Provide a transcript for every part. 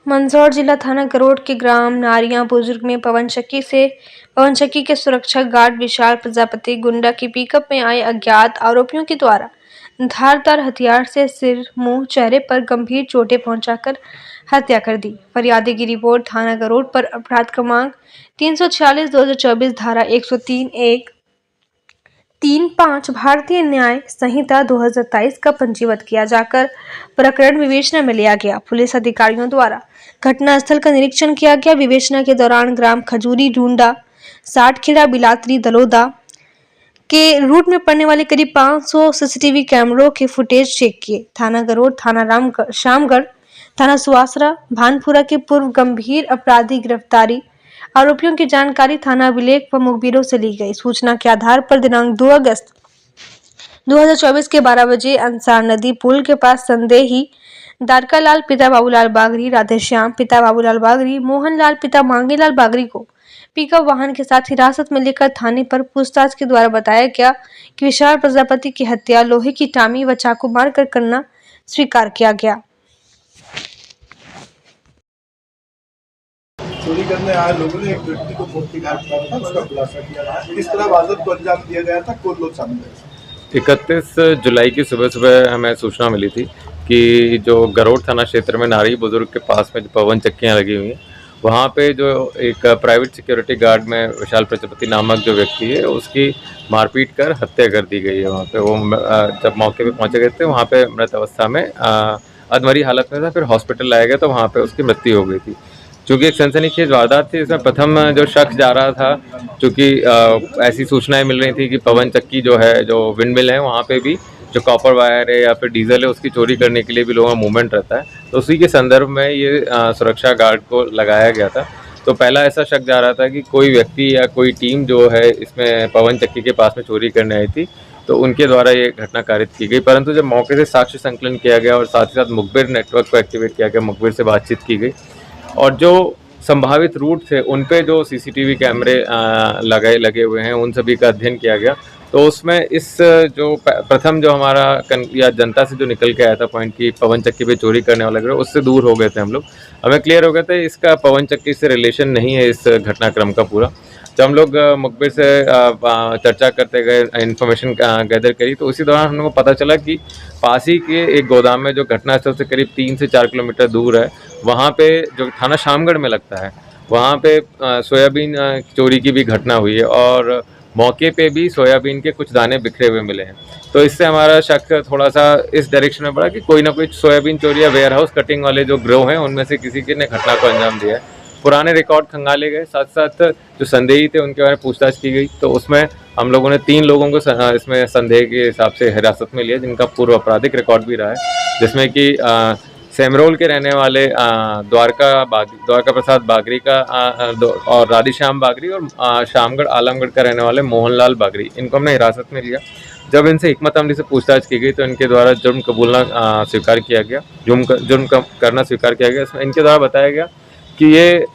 मंदसौर जिला थाना गरोड के ग्राम नारिया बुजुर्ग में पवन चक्की के सुरक्षा गार्ड विशाल प्रजापति गुंडा की पिकअप में आए अज्ञात आरोपियों के द्वारा धारदार हथियार से सिर, मुंह, चेहरे पर गंभीर चोटें पहुंचाकर हत्या कर दी। फरियादी की रिपोर्ट थाना गरोड पर अपराध क्रमांक 346/2024 धारा 103(1) 3(5) भारतीय न्याय संहिता 2023 का पंजीबद्ध किया जाकर प्रकरण विवेचना में लिया गया। पुलिस अधिकारियों द्वारा घटनास्थल का निरीक्षण किया गया। विवेचना के दौरान ग्राम खजूरी ढूंढा, साठखेड़ा, बिलात्री, दलोदा के रूट में पड़ने वाले करीब 500 सीसीटीवी कैमरों के फुटेज चेक किए। थाना गरोड, थाना शामगढ़, थाना सुवासरा, भानपुरा के पूर्व गंभीर अपराधी गिरफ्तारी आरोपियों की जानकारी थाना अभिलेख व मुखबिरों से ली गई। सूचना के आधार पर दिनांक 2 अगस्त 2024 के 12 बजे अंसार नदी पुल के पास संदेही द्वारकालाल पिता बाबूलाल बागरी, राधेश्याम पिता बाबूलाल बागरी, मोहनलाल पिता मांगेलाल बागरी को पिकअप वाहन के साथ हिरासत में लेकर थाने पर पूछताछ के द्वारा बताया गया कि विशाल प्रजापति की हत्या लोहे की टामी व चाकू मारकर करना स्वीकार किया गया। चोरी करने आए लोगों ने एक व्यक्ति को मूर्तिकार किया था, उसका खुलासा किया। किस तरह वारदात को अंजाम दिया गया था, कौन लोग शामिल थे? 31 जुलाई की सुबह हमें सूचना मिली थी कि जो गरोड थाना क्षेत्र में नारी बुजुर्ग के पास में जो पवन चक्कियाँ लगी हुई हैं, वहाँ पे जो एक प्राइवेट सिक्योरिटी गार्ड में विशाल प्रजापति नामक जो व्यक्ति है, उसकी मारपीट कर हत्या कर दी गई है। वहाँ पे वो जब मौके पे पहुँचे गए थे, वहाँ पे मृत अवस्था में अधमरी हालत में था। फिर हॉस्पिटल लाया गया तो वहाँ पे उसकी मृत्यु हो गई थी। चूँकि एक सनसनीखेज वारदात थी, इसमें प्रथम जो शख्स जा रहा था, चूँकि ऐसी सूचनाएं मिल रही थी कि पवन चक्की जो है, जो विंड मिल है, वहाँ पे भी जो कॉपर वायर है या फिर डीजल है, उसकी चोरी करने के लिए भी लोगों का मूवमेंट रहता है। तो उसी के संदर्भ में ये सुरक्षा गार्ड को लगाया गया था। तो पहला ऐसा शक जा रहा था कि कोई व्यक्ति या कोई टीम जो है इसमें पवन चक्की के पास में चोरी करने आई थी, तो उनके द्वारा ये घटना कारित की गई। परंतु जब मौके से साक्ष्य संकलन किया गया और साथ ही साथ मुखबिर नेटवर्क को एक्टिवेट किया गया, मुखबिर से बातचीत की गई और जो संभावित रूट थे उन पे जो सीसीटीवी कैमरे लगे हुए हैं, उन सभी का अध्ययन किया गया। तो उसमें इस जो प्रथम जो हमारा या जनता से जो निकल के आया था पॉइंट की पवन चक्की पे चोरी करने वाला गिरोह, उससे दूर हो गए थे हम लोग। हमें क्लियर हो गया था इसका पवन चक्की से रिलेशन नहीं है इस घटनाक्रम का पूरा। जब हम लोग मुखबिर से चर्चा करते गए, इन्फॉर्मेशन गैदर करी, तो उसी दौरान हम लोग को पता चला कि पास ही के एक गोदाम में जो घटनास्थल से करीब 3 से 4 किलोमीटर दूर है, वहाँ पे जो थाना शामगढ़ में लगता है, वहाँ पे सोयाबीन चोरी की भी घटना हुई है और मौके पे भी सोयाबीन के कुछ दाने बिखरे हुए मिले हैं। तो इससे हमारा शक थोड़ा सा इस डायरेक्शन में बढ़ा कि कोई ना कोई सोयाबीन चोरी या वेयर हाउस कटिंग वाले जो गिरोह हैं, उनमें से किसी ने घटना को अंजाम दिया है। पुराने रिकॉर्ड खंगाले गए, साथ साथ जो संदेही थे उनके बारे में पूछताछ की गई। तो उसमें हम लोगों ने 3 लोगों को इसमें संदेह के हिसाब से हिरासत में लिया, जिनका पूर्व आपराधिक रिकॉर्ड भी रहा है, जिसमें कि सेमरोल के रहने वाले द्वारका प्रसाद बागरी का और राधेश्याम बागरी और शामगढ़ आलमगढ़ का रहने वाले मोहनलाल बागरी, इनको हमने हिरासत में लिया। जब इनसे हिकमत अमली से पूछताछ की गई तो इनके द्वारा जुर्म कबूलना स्वीकार किया गया, जुर्म करना स्वीकार किया गया। इसमें इनके द्वारा बताया गया कि ये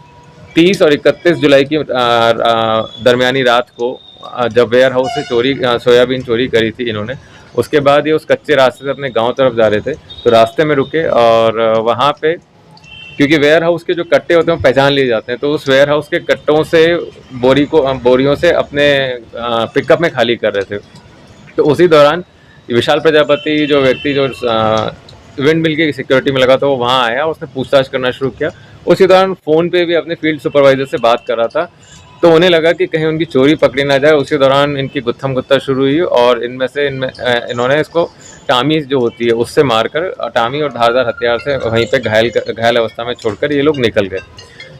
30 और 31 जुलाई की दरमियानी रात को जब वेयर हाउस से सोयाबीन चोरी करी थी इन्होंने, उसके बाद ये उस कच्चे रास्ते से अपने गांव तरफ जा रहे थे। तो रास्ते में रुके और वहाँ पे, क्योंकि वेयर हाउस के जो कट्टे होते हैं वो पहचान लिए जाते हैं, तो उस वेयर हाउस के कट्टों से बोरियों से अपने पिकअप में खाली कर रहे थे। तो उसी दौरान विशाल प्रजापति जो व्यक्ति जो विंड मिल की सिक्योरिटी में लगा था, वो वहाँ आया, उसने पूछताछ करना शुरू किया। उसी दौरान फ़ोन पे भी अपने फील्ड सुपरवाइजर से बात कर रहा था, तो उन्हें लगा कि कहीं उनकी चोरी पकड़ी ना जाए। उसी दौरान इनकी गुत्थम शुरू हुई और इन्होंने इसको टामी जो होती है उससे मारकर, टामी और धारदार हथियार से वहीं पे घायल अवस्था में छोड़कर ये लोग निकल गए।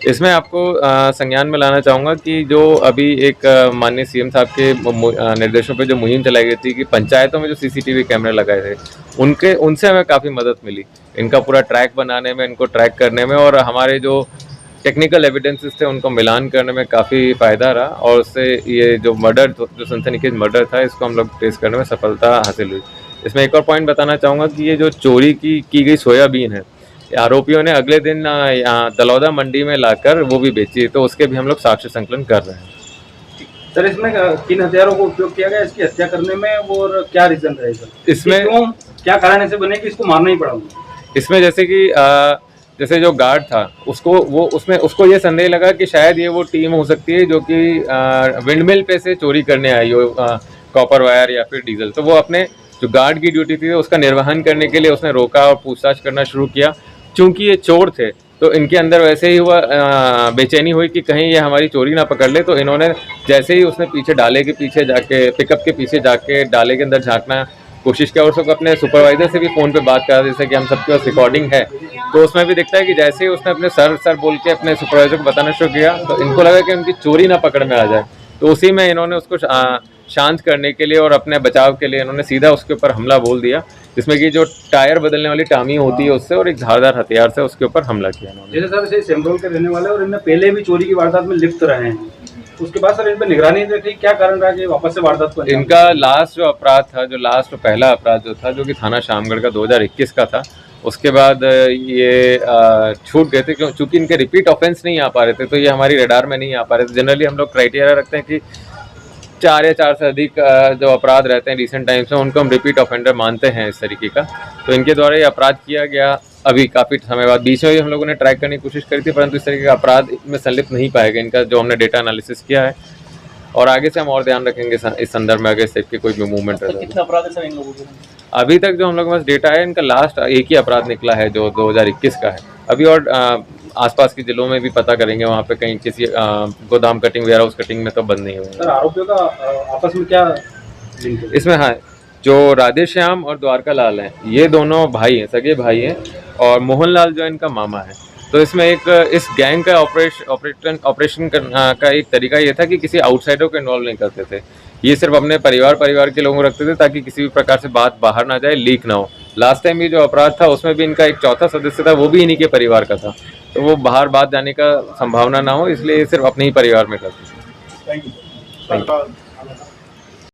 इसमें आपको संज्ञान में लाना चाहूँगा कि जो अभी एक माननीय सीएम साहब के निर्देशों पे जो मुहिम चलाई गई थी कि पंचायतों में जो सीसीटीवी कैमरे लगाए थे, उनसे हमें काफ़ी मदद मिली इनका पूरा ट्रैक बनाने में, इनको ट्रैक करने में, और हमारे जो टेक्निकल एविडेंसेस थे उनको मिलान करने में काफ़ी फ़ायदा रहा। और उससे ये जो सनसनीखेज मर्डर था, इसको हम लोग ट्रेस करने में सफलता हासिल हुई। इसमें एक और पॉइंट बताना चाहूँगा कि ये जो चोरी की गई सोयाबीन है, आरोपियों ने अगले दिन यहाँ दलौदा मंडी में लाकर वो भी बेची, तो उसके भी हम लोग साक्ष्य संकलन कर रहे हैं। सर, इसमें किन हथियारों को उपयोग किया गया इसकी हत्या करने में, और क्या रीजन रहेगा इसमें, क्या कारण ऐसे बने कि इसको मारना ही पड़ा? इसमें जैसे कि जैसे जो गार्ड था उसको ये संदेह लगा कि शायद ये वो टीम हो सकती है जो कि विंडमिल पे से चोरी करने आई हो कॉपर वायर या फिर डीजल। तो वो अपने जो गार्ड की ड्यूटी थी उसका निर्वहन करने के लिए उसने रोका और पूछताछ करना शुरू किया। चूंकि ये चोर थे तो इनके अंदर वैसे ही हुआ बेचैनी हुई कि कहीं ये हमारी चोरी ना पकड़ ले। तो इन्होंने जैसे ही उसने पीछे डाले के पीछे जाके पिकअप के पीछे जाके डाले के अंदर झांकना कोशिश किया और उसको अपने सुपरवाइजर से भी फ़ोन पे बात करा, जैसे कि हम सबके पास रिकॉर्डिंग है। तो उसमें भी दिखता है कि जैसे ही उसने अपने सर बोल के अपने सुपरवाइजर को बताना शुरू किया तो इनको लगा कि उनकी चोरी ना पकड़ में आ जाए। तो उसी में इन्होंने उसको शांत करने के लिए और अपने बचाव के लिए इन्होंने सीधा उसके ऊपर हमला बोल दिया, जिसमें कि जो टायर बदलने वाली टामी होती है उससे और एक धारदार हथियार से उसके ऊपर हमला किया इन्होंने। जैसे सर से सेमरोल के रहने वाले और इनमें पहले भी चोरी की वारदात में लिप्त रहे हैं, उसके बाद सर इन पर निगरानी नहीं रखी, क्या कारण रहा कि वापस से वारदात को? इनका लास्ट जो अपराध था, जो लास्ट पहला अपराध जो था, जो कि थाना शामगढ़ का 2021 का था, उसके बाद ये छूट गए थे क्योंकि इनके रिपीट ऑफेंस नहीं आ पा रहे थे। तो ये हमारी रडार में नहीं आ पा रहे थे। जनरली हम लोग क्राइटेरिया रखते हैं कि 4 या 4 से अधिक जो अपराध रहते हैं रिसेंट टाइम्स में उनको हम रिपीट ऑफेंडर मानते हैं इस तरीके का। तो इनके द्वारा ये अपराध किया गया अभी काफ़ी समय बाद। बीच में भी हम लोगों ने ट्रैक करने की कोशिश करी थी, परंतु इस तरीके का अपराध में संलिप्त नहीं पाएगा इनका, जो हमने डेटा एनालिसिस किया है। और आगे से हम और ध्यान रखेंगे इस संदर्भ में अगर इस टाइप की कोई भी मूवमेंट रहता है। कितने अपराध है सर इन लोगों के? अभी तक जो हम लोगों के पास डेटा है इनका लास्ट एक ही अपराध निकला है जो 2021 का है। अभी और आसपास के जिलों में भी पता करेंगे, वहाँ पे कहीं किसी गोदाम कटिंग वेयर हाउस कटिंग में तो बंद नहीं हुए। सर आरोपियों का आपस में क्या लिंक है इसमें? हाँ, जो राधेश्याम और द्वारका लाल हैं ये दोनों भाई हैं, सगे भाई हैं, और मोहनलाल जो इनका मामा है। तो इसमें एक इस गैंग का ऑपरेशन का एक तरीका ये था कि किसी आउटसाइडर को इन्वॉल्व नहीं करते थे। ये सिर्फ अपने परिवार के लोगों को रखते थे ताकि किसी भी प्रकार से बात बाहर ना जाए, लीक ना हो। लास्ट टाइम भी जो अपराध था उसमें भी इनका एक चौथा सदस्य था, वो भी इन्हीं के परिवार का था। तो वो बाहर बात जाने का संभावना ना हो, इसलिए सिर्फ अपने ही परिवार में करते थे। Thank you.